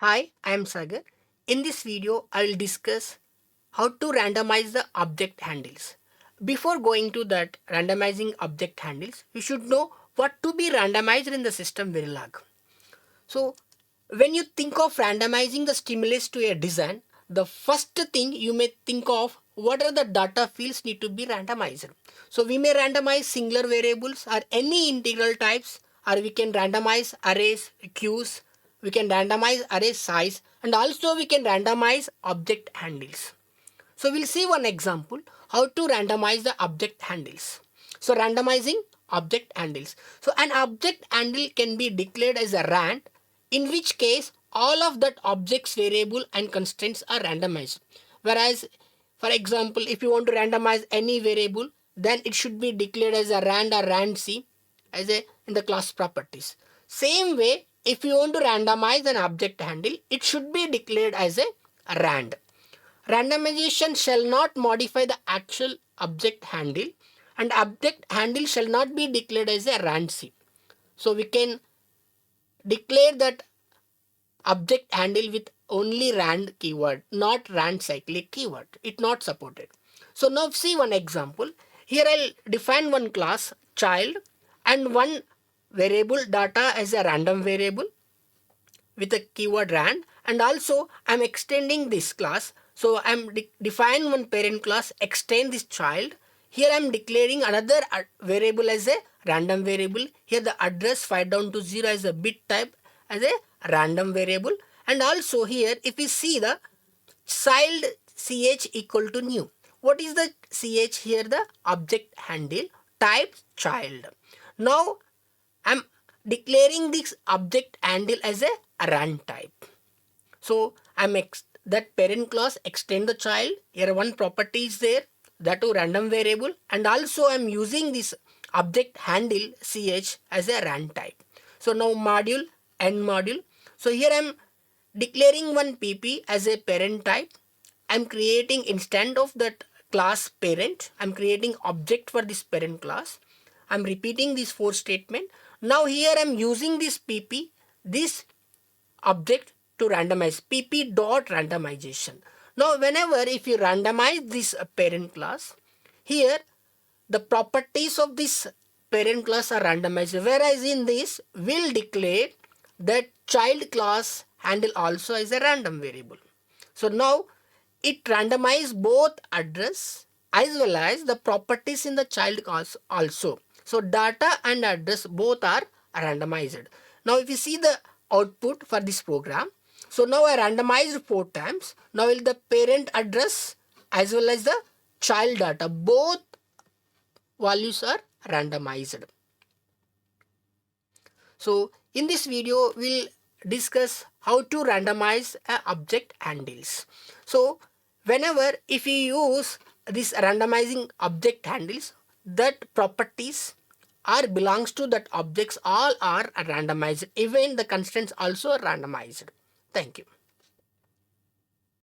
Hi, I am Sagar. In this video, I will discuss how to randomize the object handles. Before going to that randomizing object handles, you should know what to be randomized in the SystemVerilog. So, when you think of randomizing the stimulus to a design, the first thing you may think of what are the data fields need to be randomized. So, we may randomize singular variables or any integral types, or we can randomize arrays, queues, we can randomize array size, and also we can randomize object handles. So we'll see one example how to randomize the object handles. So randomizing object handles. So an object handle can be declared as a rand, in which case all of that object's variable and constraints are randomized. Whereas, for example, if you want to randomize any variable, then it should be declared as a rand or randc as a in the class properties. Same way, if you want to randomize an object handle, it should be declared as a rand. Randomization shall not modify the actual object handle, and object handle shall not be declared as a randc. So we can declare that object handle with only rand keyword, not rand cyclic keyword. It not supported. So now see one example. Here I'll define one class child and one variable data as a random variable with a keyword rand, and also I'm extending this class. So I'm define one parent class, extend this child. Here I'm declaring another variable as a random variable. Here the address 5 down to 0 as a bit type as a random variable. And also here if we see the child ch equal to new. What is the ch here? The object handle type child. Now I'm declaring this object handle as a rand type. So I'm that parent class extend the child. Here one property is there, that to random variable, and also I'm using this object handle ch as a rand type. So now module end module. So here I'm declaring one pp as a parent type. I'm creating instance of that class parent. I'm creating object for this parent class. I'm repeating this for statement. Now here I'm using this pp, this object to randomize pp dot randomization. Now whenever if you randomize this parent class, here the properties of this parent class are randomized, whereas in this we'll declare that child class handle also as a random variable. So now it randomizes both address as well as the properties in the child class also. So data and address both are randomized. Now if you see the output for this program, so now I randomized 4 times. Now will the parent address as well as the child data, both values are randomized. So in this video we'll discuss how to randomize object handles. So whenever if you use this randomizing object handles, that properties are belongs to that objects all are randomized, even the constraints also randomized. Thank you.